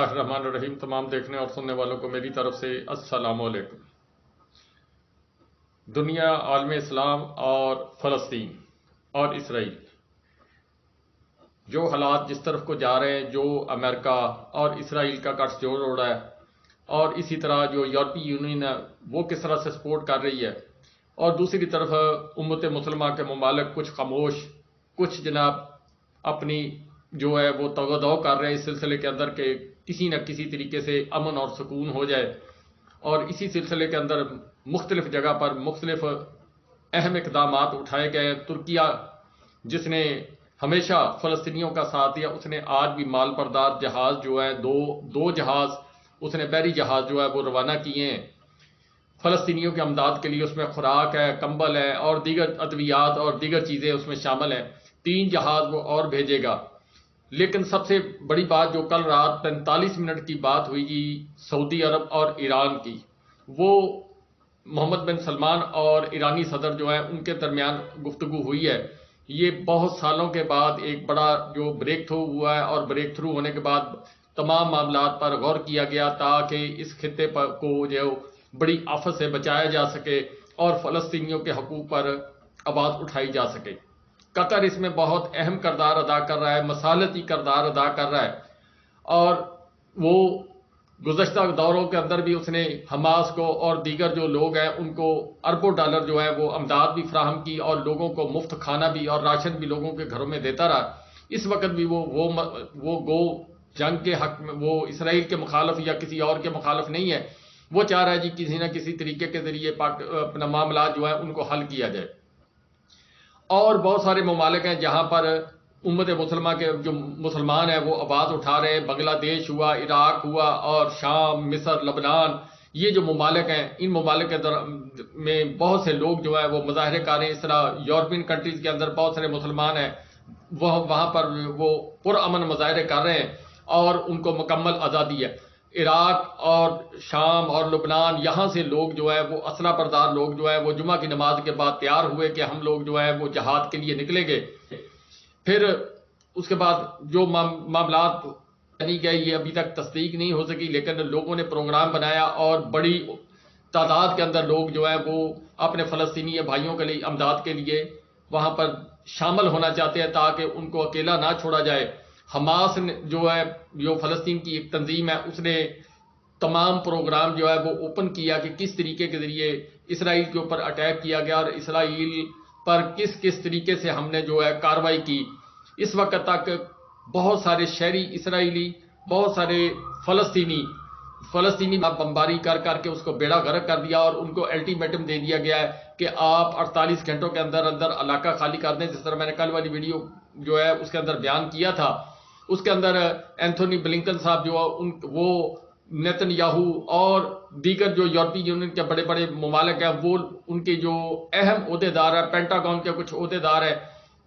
الرحمن الرحیم۔ تمام دیکھنے اور سننے والوں کو میری طرف سے السلام علیکم۔ دنیا، عالم اسلام اور فلسطین اور اسرائیل، جو حالات جس طرف کو جا رہے ہیں، جو امریکہ اور اسرائیل کا گٹھ جوڑ رہا ہے، اور اسی طرح جو یورپی یونین ہے وہ کس طرح سے سپورٹ کر رہی ہے، اور دوسری طرف امت مسلمہ کے ممالک کچھ خاموش، کچھ جناب اپنی جو ہے وہ توغدو کر رہے ہیں اس سلسلے کے اندر کہ کسی نہ کسی طریقے سے امن اور سکون ہو جائے، اور اسی سلسلے کے اندر مختلف جگہ پر مختلف اہم اقدامات اٹھائے گئے۔ ترکیہ جس نے ہمیشہ فلسطینیوں کا ساتھ دیا، اس نے آج بھی مال بردار جہاز جو ہے دو جہاز اس نے بحری جہاز جو ہے وہ روانہ کیے ہیں فلسطینیوں کی امداد کے لیے۔ اس میں خوراک ہے، کمبل ہے اور دیگر ادویات اور دیگر چیزیں اس میں شامل ہیں۔ 3 جہاز وہ اور بھیجے گا۔ لیکن سب سے بڑی بات جو کل رات 45 منٹ کی بات ہوئی جی سعودی عرب اور ایران کی، وہ محمد بن سلمان اور ایرانی صدر جو ہیں ان کے درمیان گفتگو ہوئی ہے۔ یہ بہت سالوں کے بعد ایک بڑا جو بریک تھرو ہوا ہے، اور بریک تھرو ہونے کے بعد تمام معاملات پر غور کیا گیا تاکہ اس خطے کو جو بڑی آفت سے بچایا جا سکے اور فلسطینیوں کے حقوق پر آواز اٹھائی جا سکے۔ قطر اس میں بہت اہم کردار ادا کر رہا ہے، مصالحتی کردار ادا کر رہا ہے، اور وہ گزشتہ دوروں کے اندر بھی اس نے حماس کو اور دیگر جو لوگ ہیں ان کو اربوں ڈالر جو ہے وہ امداد بھی فراہم کی، اور لوگوں کو مفت کھانا بھی اور راشن بھی لوگوں کے گھروں میں دیتا رہا۔ اس وقت بھی وہ گو جنگ کے حق میں، وہ اسرائیل کے مخالف یا کسی اور کے مخالف نہیں ہے، وہ چاہ رہا ہے جی کسی نہ کسی طریقے کے ذریعے اپنا معاملات جو ہے ان کو حل کیا جائے۔ اور بہت سارے ممالک ہیں جہاں پر امت مسلمہ کے جو مسلمان ہیں وہ آواز اٹھا رہے ہیں۔ بنگلہ دیش ہوا، عراق ہوا، اور شام، مصر، لبنان، یہ جو ممالک ہیں ان ممالک کے میں بہت سے لوگ جو ہے وہ مظاہرے کر رہے ہیں۔ اس طرح یورپین کنٹریز کے اندر بہت سارے مسلمان ہیں، وہاں پر وہ پرامن مظاہرے کر رہے ہیں اور ان کو مکمل آزادی ہے۔ عراق اور شام اور لبنان، یہاں سے لوگ جو ہے وہ اسلحہ بردار لوگ جو ہے وہ جمعہ کی نماز کے بعد تیار ہوئے کہ ہم لوگ جو ہے وہ جہاد کے لیے نکلیں گے۔ پھر اس کے بعد جو معاملات نہیں گئے، یہ ابھی تک تصدیق نہیں ہو سکی، لیکن لوگوں نے پروگرام بنایا اور بڑی تعداد کے اندر لوگ جو ہے وہ اپنے فلسطینی بھائیوں کے لیے امداد کے لیے وہاں پر شامل ہونا چاہتے ہیں تاکہ ان کو اکیلا نہ چھوڑا جائے۔ حماس جو ہے جو فلسطین کی ایک تنظیم ہے، اس نے تمام پروگرام جو ہے وہ اوپن کیا کہ کس طریقے کے ذریعے اسرائیل کے اوپر اٹیک کیا گیا اور اسرائیل پر کس طریقے سے ہم نے جو ہے کارروائی کی۔ اس وقت تک بہت سارے شہری اسرائیلی، بہت سارے فلسطینی بمباری کر کے اس کو بیڑا غرق کر دیا، اور ان کو الٹیمیٹم دے دیا گیا ہے کہ آپ 48 گھنٹوں کے اندر علاقہ خالی کر دیں، جس طرح میں نے کل والی ویڈیو جو ہے اس کے اندر بیان کیا تھا۔ اس کے اندر اینتھونی بلنکن صاحب جو وہ نیتن یاہو اور دیگر جو یورپی یونین کے بڑے بڑے ممالک ہیں، وہ ان کے جو اہم عہدیدار ہیں، پینٹاگون کے کچھ عہدیدار ہیں،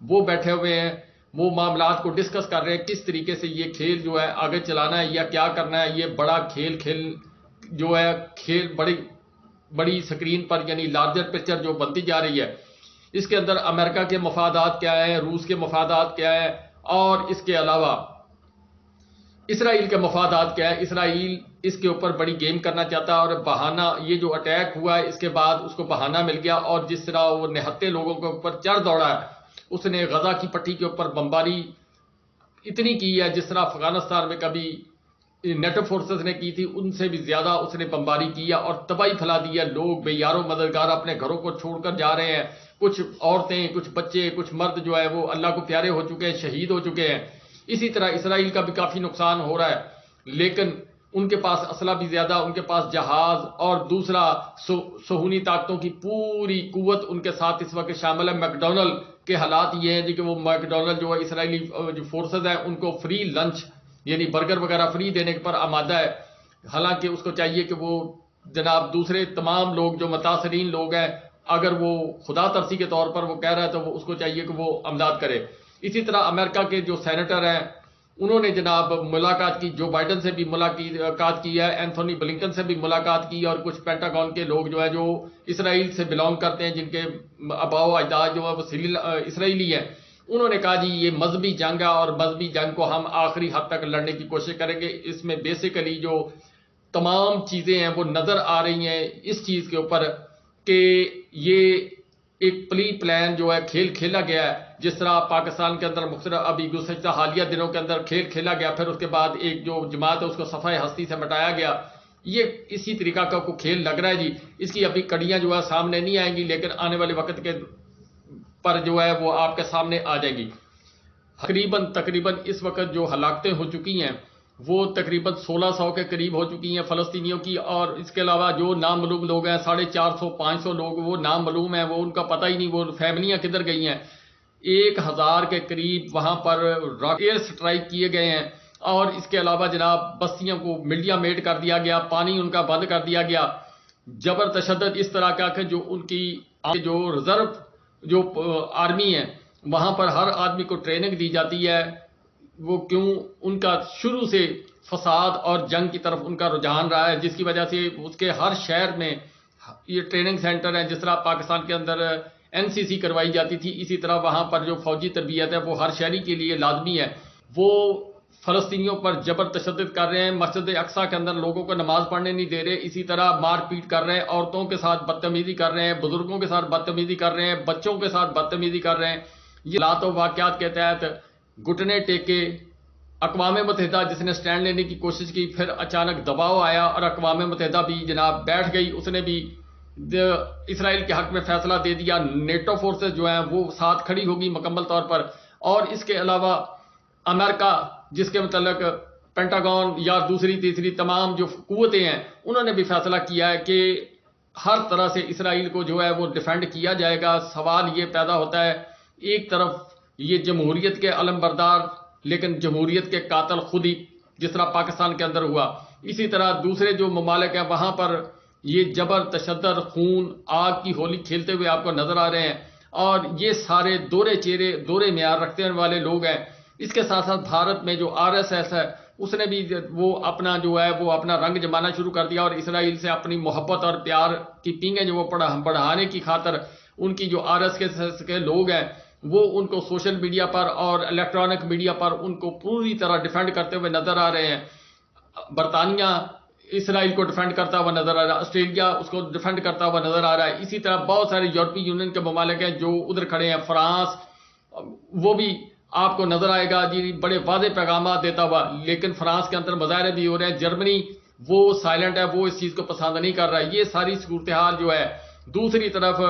وہ بیٹھے ہوئے ہیں، وہ معاملات کو ڈسکس کر رہے ہیں کس طریقے سے یہ کھیل جو ہے آگے چلانا ہے یا کیا کرنا ہے۔ یہ بڑا کھیل جو ہے بڑی سکرین پر، یعنی لارجر پکچر جو بنتی جا رہی ہے، اس کے اندر امریکہ کے مفادات کیا ہیں، روس کے مفادات کیا ہیں، اور اس کے علاوہ اسرائیل کے مفادات کیا ہے۔ اسرائیل اس کے اوپر بڑی گیم کرنا چاہتا ہے، اور بہانہ یہ جو اٹیک ہوا ہے اس کے بعد اس کو بہانہ مل گیا، اور جس طرح وہ نہتے لوگوں کے اوپر چڑھ دوڑا ہے، اس نے غزہ کی پٹی کے اوپر بمباری اتنی کی ہے جس طرح افغانستان میں کبھی نیٹو فورسز نے کی تھی، ان سے بھی زیادہ اس نے بمباری کی ہے اور تباہی پھیلا دی ہے۔ لوگ بے یار و مددگار اپنے گھروں کو چھوڑ کر جا رہے ہیں، کچھ عورتیں، کچھ بچے، کچھ مرد جو ہے وہ اللہ کو پیارے ہو چکے ہیں، شہید ہو چکے ہیں۔ اسی طرح اسرائیل کا بھی کافی نقصان ہو رہا ہے، لیکن ان کے پاس اسلحہ بھی زیادہ، ان کے پاس جہاز، اور دوسرا صہیونی طاقتوں کی پوری قوت ان کے ساتھ اس وقت شامل ہے۔ میکڈونلڈ کے حالات یہ ہیں جی کہ وہ میکڈونلڈ جو اسرائیلی جو فورسز ہیں ان کو فری لنچ یعنی برگر وغیرہ فری دینے پر آمادہ ہے، حالانکہ اس کو چاہیے کہ وہ جناب دوسرے تمام لوگ جو متاثرین لوگ ہیں، اگر وہ خدا ترسی کے طور پر وہ کہہ رہا ہے تو وہ اس کو چاہیے کہ وہ امداد کرے۔ اسی طرح امریکہ کے جو سینیٹر ہیں انہوں نے جناب ملاقات کی، جو بائیڈن سے بھی ملاقات کی ہے، اینتھونی بلنکن سے بھی ملاقات کی، اور کچھ پینٹاگون کے لوگ جو ہے جو اسرائیل سے بلانگ کرتے ہیں، جن کے آباء و اجداد جو ہے وہ اسرائیلی ہیں، انہوں نے کہا جی یہ مذہبی جنگ ہے اور مذہبی جنگ کو ہم آخری حد تک لڑنے کی کوشش کریں گے. اس میں بیسیکلی جو تمام چیزیں ہیں وہ نظر آ رہی ہیں اس چیز کے اوپر کہ یہ ایک پلی پلان جو ہے کھیل کھیلا گیا ہے. جس طرح پاکستان کے اندر مختلف ابھی گزشتہ حالیہ دنوں کے اندر کھیل کھیلا گیا، پھر اس کے بعد ایک جو جماعت ہے اس کو صفحہ ہستی سے مٹایا گیا، یہ اسی طریقہ کا کوئی کھیل لگ رہا ہے جی. اس کی ابھی کڑیاں جو ہے سامنے نہیں آئیں گی، لیکن آنے والے وقت کے پر جو ہے وہ آپ کے سامنے آ جائیں گی. تقریباً اس وقت جو ہلاکتیں ہو چکی ہیں وہ تقریباً 1600 کے قریب ہو چکی ہیں فلسطینیوں کی، اور اس کے علاوہ جو نامعلوم لوگ ہیں 450-500 لوگ وہ نامعلوم ہیں، وہ ان کا پتہ ہی نہیں وہ فیملیاں کدھر گئی ہیں. 1000 کے قریب وہاں پر ایئر سٹرائک کیے گئے ہیں، اور اس کے علاوہ جناب بستیوں کو میڈیا میٹ کر دیا گیا، پانی ان کا بند کر دیا گیا. جبر تشدد اس طرح کا کہ جو ان کی جو ریزرو جو آرمی ہے وہاں پر ہر آدمی کو ٹریننگ دی جاتی ہے. وہ کیوں ان کا شروع سے فساد اور جنگ کی طرف ان کا رجحان رہا ہے، جس کی وجہ سے اس کے ہر شہر میں یہ ٹریننگ سینٹر ہیں. جس طرح پاکستان کے اندر NCC کروائی جاتی تھی، اسی طرح وہاں پر جو فوجی تربیت ہے وہ ہر شہری کے لیے لازمی ہے. وہ فلسطینیوں پر جبر تشدد کر رہے ہیں، مسجد اقصیٰ کے اندر لوگوں کو نماز پڑھنے نہیں دے رہے، اسی طرح مار پیٹ کر رہے ہیں، عورتوں کے ساتھ بدتمیزی کر رہے ہیں، بزرگوں کے ساتھ بدتمیزی کر رہے ہیں، بچوں کے ساتھ بدتمیزی کر رہے ہیں. یہ حالات و واقعات کے تحت گھٹنے ٹیکے اقوام متحدہ جس نے سٹینڈ لینے کی کوشش کی، پھر اچانک دباؤ آیا اور اقوام متحدہ بھی جناب بیٹھ گئی. اس نے بھی اسرائیل کے حق میں فیصلہ دے دیا. نیٹو فورسز جو ہیں وہ ساتھ کھڑی ہوگی مکمل طور پر. اور اس کے علاوہ امریکہ جس کے متعلق پینٹاگون یا دوسری تیسری تمام جو قوتیں ہیں انہوں نے بھی فیصلہ کیا ہے کہ ہر طرح سے اسرائیل کو جو ہے وہ ڈیفینڈ کیا جائے گا. سوال یہ پیدا ہوتا ہے ایک طرف یہ جمہوریت کے علم بردار لیکن جمہوریت کے قاتل خود ہی، جس طرح پاکستان کے اندر ہوا، اسی طرح دوسرے جو ممالک ہیں وہاں پر یہ جبر تشدد خون آگ کی ہولی کھیلتے ہوئے آپ کو نظر آ رہے ہیں. اور یہ سارے دورے چہرے دورے معیار رکھتے والے لوگ ہیں. اس کے ساتھ ساتھ بھارت میں جو RSS ہے اس نے بھی وہ اپنا جو ہے وہ اپنا رنگ جمانا شروع کر دیا، اور اسرائیل سے اپنی محبت اور پیار کی پینگیں جو وہ بڑھانے کی خاطر ان کی جو RSS کے لوگ ہیں وہ ان کو سوشل میڈیا پر اور الیکٹرانک میڈیا پر ان کو پوری طرح ڈیفینڈ کرتے ہوئے نظر آ رہے ہیں. برطانیہ اسرائیل کو ڈیفینڈ کرتا ہوا نظر آ رہا ہے، آسٹریلیا اس کو ڈیفینڈ کرتا ہوا نظر آ رہا ہے. اسی طرح بہت سارے یورپی یونین کے ممالک ہیں جو ادھر کھڑے ہیں. فرانس وہ بھی آپ کو نظر آئے گا جی بڑے واضح پیغامات دیتا ہوا، لیکن فرانس کے اندر مظاہرے بھی ہو رہے ہیں. جرمنی وہ سائلنٹ ہے، وہ اس چیز کو پسند نہیں کر رہا ہے. یہ ساری صورتحال جو ہے دوسری طرف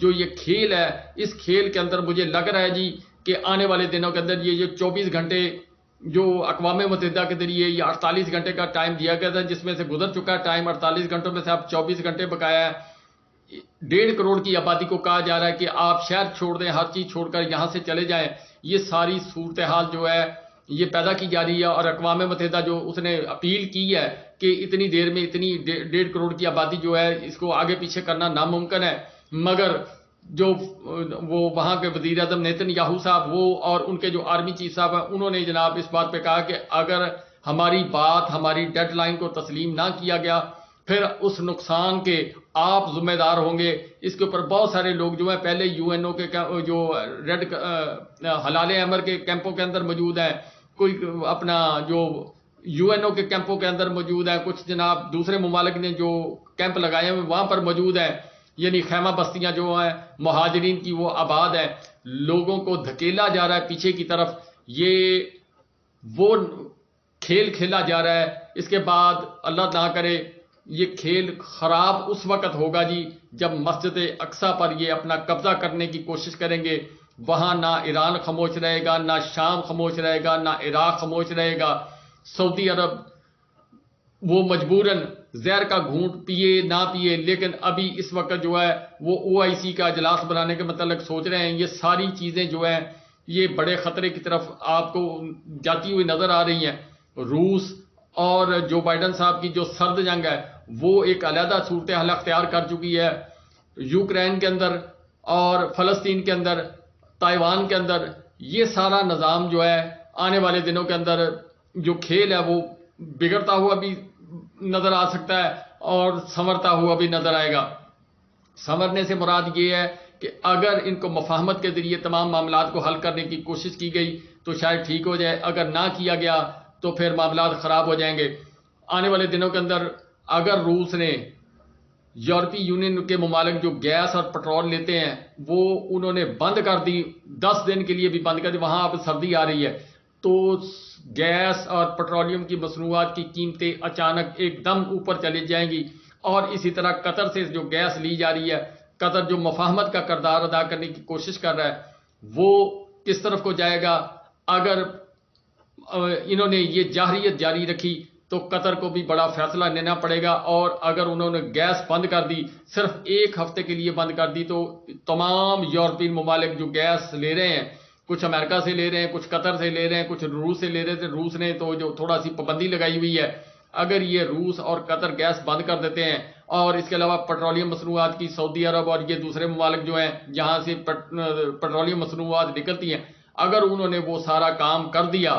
جو یہ کھیل ہے اس کھیل کے اندر مجھے لگ رہا ہے جی کہ آنے والے دنوں کے اندر یہ 24 گھنٹے جو اقوام متحدہ کے ذریعے یہ 48 گھنٹے کا ٹائم دیا گیا تھا جس میں سے گزر چکا ہے ٹائم. 48 گھنٹوں میں سے اب 24 گھنٹے بقایا ہے. 1.5 کروڑ کی آبادی کو کہا جا رہا ہے کہ آپ شہر چھوڑ دیں، ہر چیز چھوڑ کر یہاں سے چلے جائیں. یہ ساری صورتحال جو ہے یہ پیدا کی جا رہی ہے، اور اقوام متحدہ جو اس نے اپیل کی ہے کہ اتنی دیر میں اتنی 1.5 کروڑ کی آبادی جو ہے اس کو آگے پیچھے کرنا ناممکن ہے. مگر جو وہ وہاں کے وزیر اعظم نیتن یاہو صاحب وہ اور ان کے جو آرمی چیف صاحب ہیں انہوں نے جناب اس بات پہ کہا کہ اگر ہماری بات ہماری ڈیڈ لائن کو تسلیم نہ کیا گیا پھر اس نقصان کے آپ ذمہ دار ہوں گے. اس کے اوپر بہت سارے لوگ جو ہیں پہلے UNO کے جو ریڈ ہلال احمر کے کیمپوں کے اندر موجود ہیں، کوئی اپنا جو UNO کے کیمپوں کے اندر موجود ہیں، کچھ جناب دوسرے ممالک نے جو کیمپ لگائے ہیں وہاں پر موجود ہیں. یعنی خیمہ بستیاں جو ہیں مہاجرین کی وہ آباد ہیں. لوگوں کو دھکیلا جا رہا ہے پیچھے کی طرف. یہ وہ کھیل کھیلا جا رہا ہے. اس کے بعد اللہ نہ کرے یہ کھیل خراب اس وقت ہوگا جی جب مسجد اقصیٰ پر یہ اپنا قبضہ کرنے کی کوشش کریں گے. وہاں نہ ایران خاموش رہے گا، نہ شام خاموش رہے گا، نہ عراق خاموش رہے گا. سعودی عرب وہ مجبوراً زہر کا گھونٹ پیے نہ پیے، لیکن ابھی اس وقت جو ہے وہ OIC کا اجلاس بنانے کے متعلق سوچ رہے ہیں. یہ ساری چیزیں جو ہیں یہ بڑے خطرے کی طرف آپ کو جاتی ہوئی نظر آ رہی ہیں. روس اور جو بائیڈن صاحب کی جو سرد جنگ ہے وہ ایک علیحدہ صورتحال اختیار کر چکی ہے. یوکرین کے اندر اور فلسطین کے اندر، تائیوان کے اندر، یہ سارا نظام جو ہے آنے والے دنوں کے اندر جو کھیل ہے وہ بگڑتا ہوا بھی نظر آ سکتا ہے اور سنورتا ہوا بھی نظر آئے گا. سنورنے سے مراد یہ ہے کہ اگر ان کو مفاہمت کے ذریعے تمام معاملات کو حل کرنے کی کوشش کی گئی تو شاید ٹھیک ہو جائے، اگر نہ کیا گیا تو پھر معاملات خراب ہو جائیں گے۔ آنے والے دنوں کے اندر اگر روس نے یورپی یونین کے ممالک جو گیس اور پٹرول لیتے ہیں وہ انہوں نے بند کر دی، 10 دن کے لیے بھی بند کر دی، وہاں اب سردی آ رہی ہے تو گیس اور پٹرولیم کی مصنوعات کی قیمتیں اچانک ایک دم اوپر چلی جائیں گی، اور اسی طرح قطر سے جو گیس لی جا رہی ہے، قطر جو مفاہمت کا کردار ادا کرنے کی کوشش کر رہا ہے وہ کس طرف کو جائے گا؟ اگر انہوں نے یہ جارحیت جاری رکھی تو قطر کو بھی بڑا فیصلہ لینا پڑے گا، اور اگر انہوں نے گیس بند کر دی، صرف 1 ہفتے کے لیے بند کر دی، تو تمام یورپین ممالک جو گیس لے رہے ہیں، کچھ امریکہ سے لے رہے ہیں، کچھ قطر سے لے رہے ہیں، کچھ روس سے لے رہے تھے، روس نے تو جو تھوڑا سی پابندی لگائی ہوئی ہے، اگر یہ روس اور قطر گیس بند کر دیتے ہیں، اور اس کے علاوہ پٹرولیم مصنوعات کی سعودی عرب اور یہ دوسرے ممالک جو ہیں جہاں سے پٹرولیم مصنوعات نکلتی ہیں، اگر انہوں نے وہ سارا کام کر دیا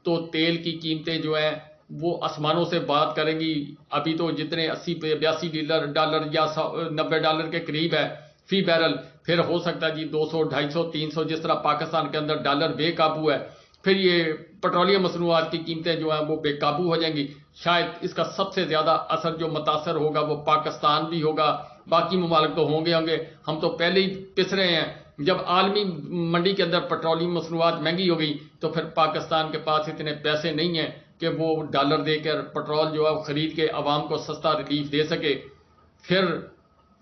تو تیل کی قیمتیں جو ہیں وہ آسمانوں سے بات کریں گی۔ ابھی تو جتنے 80-82 ڈالر یا 90 ڈالر کے قریب ہے فی بیرل، پھر ہو سکتا ہے جی 200 250 300 جس طرح پاکستان کے اندر ڈالر بے قابو ہے، پھر یہ پٹرولیم مصنوعات کی قیمتیں جو ہیں وہ بے قابو ہو جائیں گی۔ شاید اس کا سب سے زیادہ اثر جو متاثر ہوگا وہ پاکستان بھی ہوگا، باقی ممالک تو ہوں گے، ہم تو پہلے ہی پس رہے ہیں۔ جب عالمی منڈی کے اندر پٹرولیم مصنوعات مہنگی ہو گئی تو پھر پاکستان کے پاس اتنے پیسے نہیں ہیں کہ وہ ڈالر دے کر پٹرول جو ہے خرید کے عوام کو سستا ریلیف دے سکے، پھر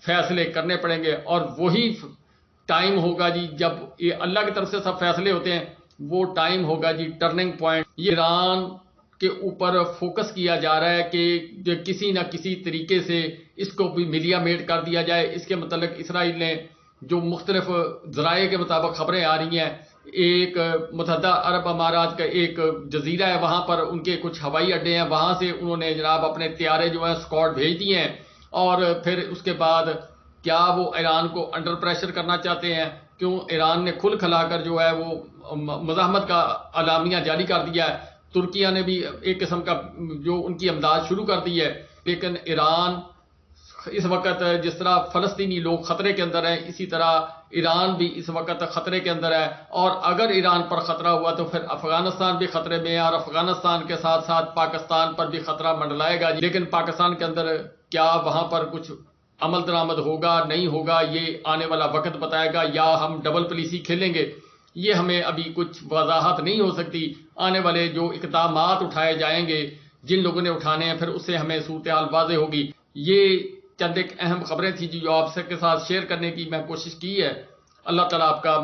فیصلے کرنے پڑیں گے، اور وہی ٹائم ہوگا جی جب یہ اللہ کی طرف سے سب فیصلے ہوتے ہیں، وہ ٹائم ہوگا جی ٹرننگ پوائنٹ۔ یہ ایران کے اوپر فوکس کیا جا رہا ہے کہ کسی نہ کسی طریقے سے اس کو بھی میڈیا میٹ کر دیا جائے۔ اس کے متعلق اسرائیل نے جو مختلف ذرائع کے مطابق خبریں آ رہی ہیں، ایک متحدہ عرب امارات کا ایک جزیرہ ہے، وہاں پر ان کے کچھ ہوائی اڈے ہیں، وہاں سے انہوں نے جناب اپنے طیارے جو ہیں اسکواڈ بھیج دیے ہیں، اور پھر اس کے بعد کیا وہ ایران کو انڈر پریشر کرنا چاہتے ہیں؟ کیوں ایران نے کھل کھلا کر جو ہے وہ مزاحمت کا اعلامیہ جاری کر دیا ہے، ترکیہ نے بھی ایک قسم کا جو ان کی امداد شروع کر دی ہے، لیکن ایران اس وقت جس طرح فلسطینی لوگ خطرے کے اندر ہیں، اسی طرح ایران بھی اس وقت خطرے کے اندر ہے، اور اگر ایران پر خطرہ ہوا تو پھر افغانستان بھی خطرے میں ہے، اور افغانستان کے ساتھ ساتھ پاکستان پر بھی خطرہ منڈلائے گا۔ لیکن پاکستان کے اندر کیا وہاں پر کچھ عمل درآمد ہوگا نہیں ہوگا یہ آنے والا وقت بتائے گا، یا ہم ڈبل پالیسی کھیلیں گے، یہ ہمیں ابھی کچھ وضاحت نہیں ہو سکتی۔ آنے والے جو اقدامات اٹھائے جائیں گے جن لوگوں نے اٹھانے ہیں، پھر اس سے ہمیں صورتحال واضح ہوگی۔ یہ چند ایک اہم خبریں تھیں جو آپ کے ساتھ شیئر کرنے کی میں کوشش کی ہے۔ اللہ تعالیٰ آپ کا